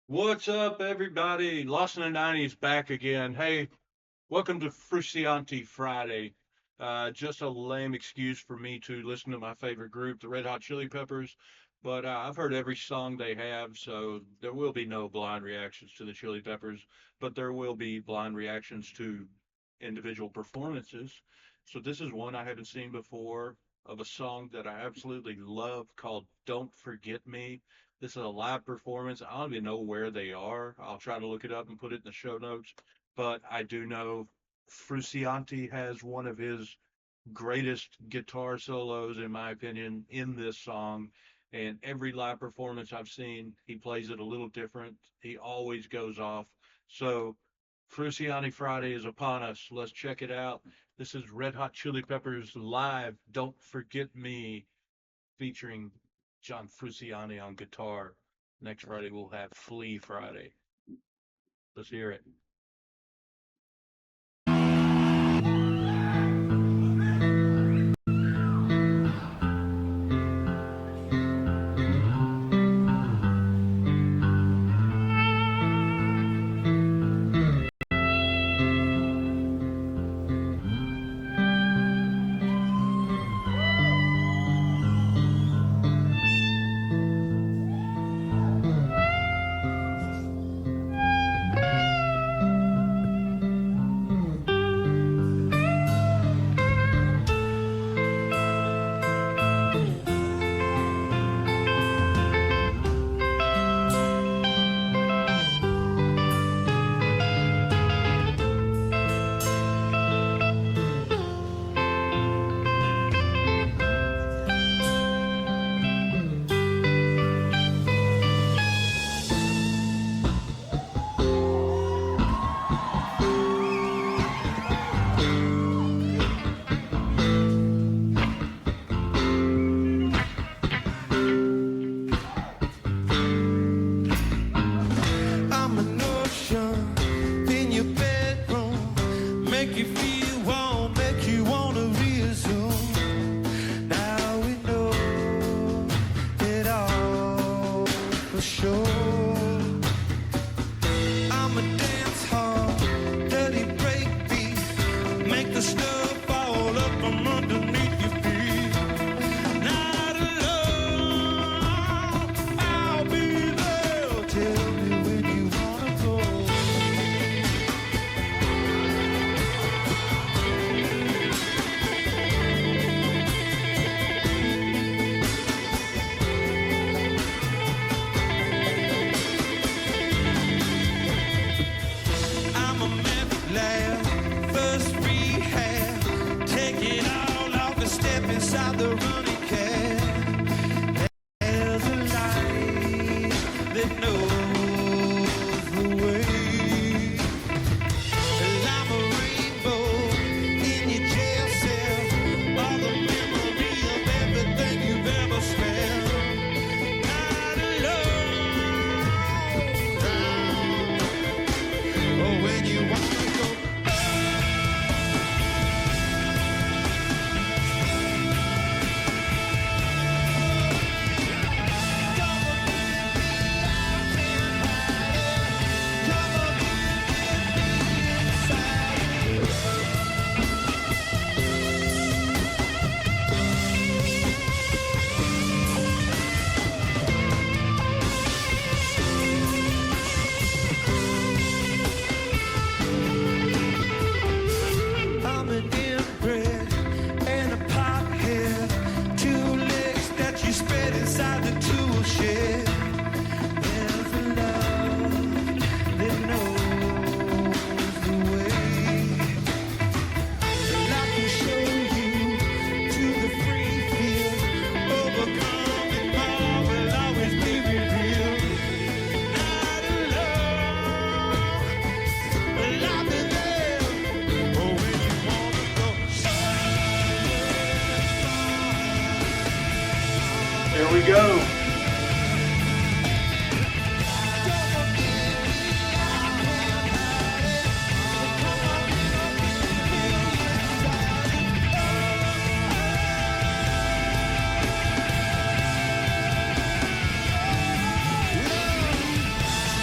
What's up, everybody? Lost in the 90s back again. Hey, welcome to Frusciante Friday. Just a lame excuse for me to listen to my favorite group, the Red Hot Chili Peppers, but I've heard every song they have, so there will be no blind reactions to the Chili Peppers, but there will be blind reactions to individual performances. So this is one I haven't seen before of a song that I absolutely love called Don't Forget Me. This is a live performance. I don't even know where they are. I'll try to look it up and put it in the show notes. But I do know Frusciante has one of his greatest guitar solos, in my opinion, in this song. And every live performance I've seen, he plays it a little different. He always goes off. So Frusciante Friday is upon us. Let's check it out. This is Red Hot Chili Peppers live. Don't Forget Me, featuring John Frusciante on guitar. Next Friday we'll have Flea Friday. Let's hear it. I'm an ocean in your bedroom, make you feel warm, make you wanna resume. Now we know it all for sure. I'm a dance hall, dirty breakbeat, make the stuff fall up from underneath your feet. Not alone, I'll be there. Tell me when you wanna go. I'm a meth lab, first rehab, take it all off and step inside the running cab. There's a light that knows the way. Well, I'm a rainbow in your jail cell, all the memory of everything you've ever smelled. Not alone, oh, when you wanna go. I'm an inbred and a pothead, two legs that you spread inside the tool shed. There's a love that knows the way. And I can show you to the free field, overcoming all will always be revealed. Not alone, but I'll be there. Oh, when you wanna go. There we go.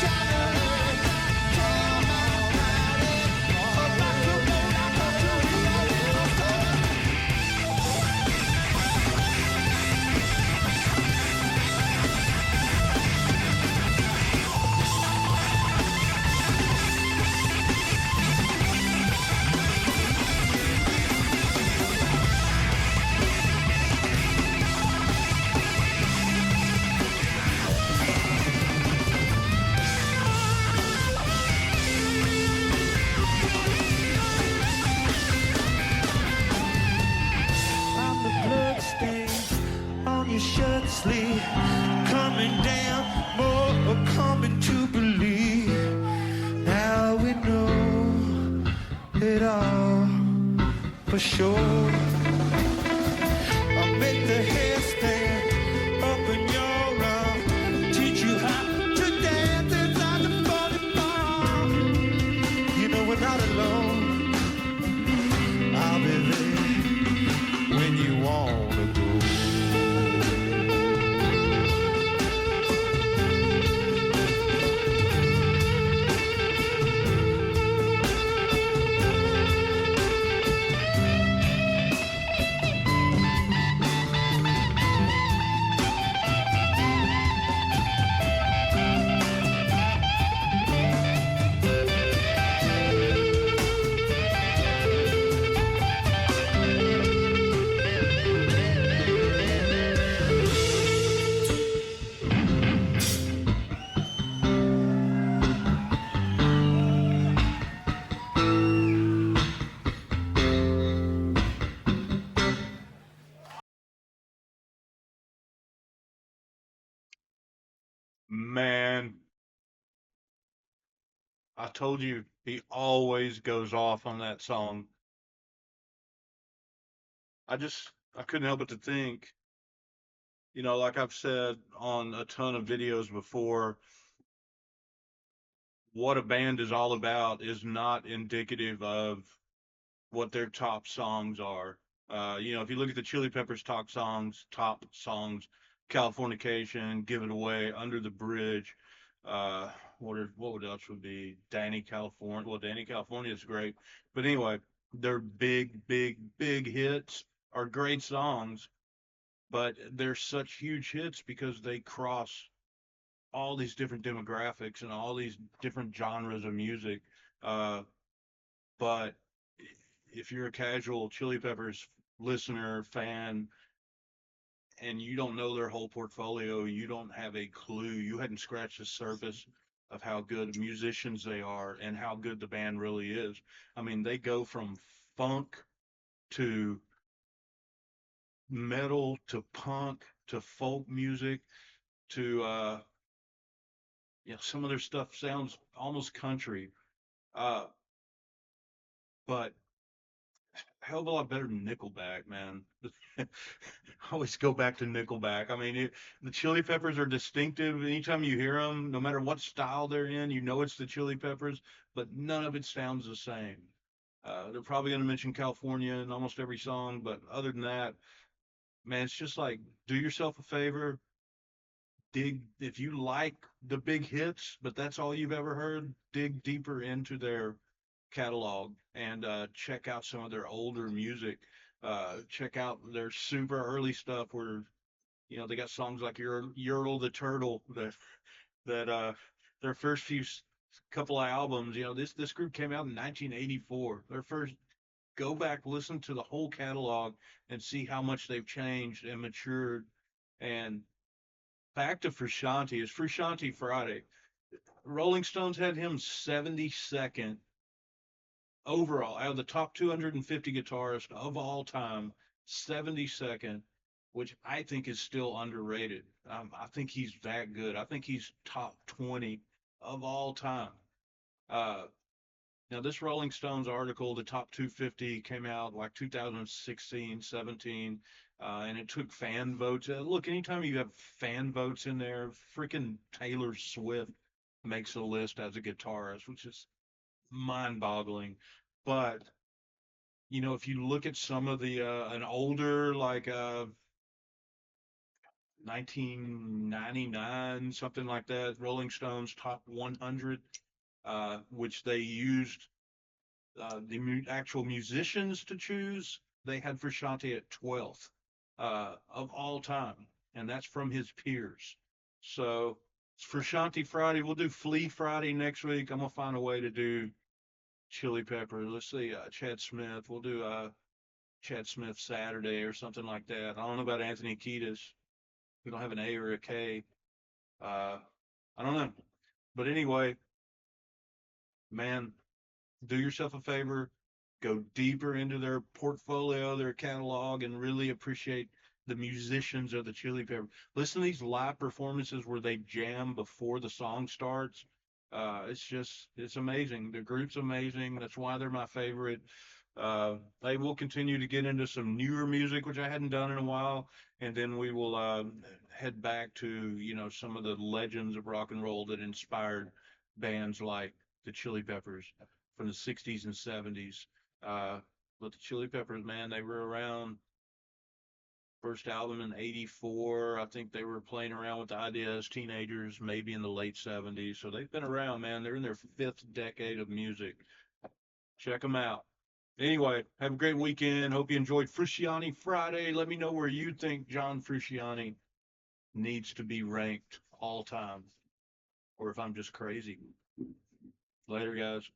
Shine Man, I told you he always goes off on that song. I couldn't help but to think, like I've said on a ton of videos before, what a band is all about is not indicative of what their top songs are. If you look at the Chili Peppers top songs, Californication, Give It Away, Under the Bridge, uh, what else would be Danny California? Well, Danny California is great, but anyway, their big hits are great songs, but they're such huge hits because they cross all these different demographics and all these different genres of music. Uh, but if you're a casual Chili Peppers listener, fan, and you don't know their whole portfolio, you don't have a clue. You hadn't scratched the surface of how good musicians they are and how good the band really is. I mean, they go from funk to metal to punk to folk music to some of their stuff sounds almost country. Uh, but hell of a lot better than Nickelback, man. I always go back to Nickelback. I mean, the Chili Peppers are distinctive. Anytime you hear them, no matter what style they're in, you know it's the Chili Peppers, but none of it sounds the same. They're probably going to mention California in almost every song, but other than that, man, it's just like do yourself a favor, dig if you like the big hits, but that's all you've ever heard, dig deeper into their catalog and check out some of their older music. Check out their super early stuff where they got songs like Ural the Turtle that their first couple of albums. This group came out in 1984. Their first go back listen to the whole catalog and see how much they've changed and matured. And back to Frusciante, it's Frusciante Friday. Rolling Stones had him 72nd overall out of the top 250 guitarists of all time, 72nd, which I think is still underrated. I think he's that good. I think he's top 20 of all time. Uh, Now, this Rolling Stones article, the top 250, came out like 2016, 17, and it took fan votes. Look, anytime you have fan votes in there, freaking Taylor Swift makes a list as a guitarist, which is mind-boggling. But if you look at some of the an older like 1999, something like that, Rolling Stones top 100, which they used the actual musicians to choose, they had Frusciante at 12th of all time, and that's from his peers. So it's Frusciante Friday. We'll do Flea Friday next week. I'm gonna find a way to do Chili Pepper. Let's see, Chad Smith. We'll do Chad Smith Saturday or something like that. I don't know about Anthony Kiedis. We don't have an A or a K. I don't know. But anyway, man, do yourself a favor, go deeper into their portfolio, their catalog, and really appreciate the musicians of the Chili Peppers. Listen to these live performances where they jam before the song starts. It's amazing. The group's amazing. That's why they're my favorite. They will continue to get into some newer music, which I hadn't done in a while, and then we will head back to some of the legends of rock and roll that inspired bands like the Chili Peppers from the 60s and 70s. But the Chili Peppers, man, they were around. First album in '84. I think they were playing around with the idea as teenagers, maybe in the late '70s. So they've been around, man. They're in their fifth decade of music. Check them out. Anyway, have a great weekend. Hope you enjoyed Frusciante Friday. Let me know where you think John Frusciante needs to be ranked all time, or if I'm just crazy. Later, guys.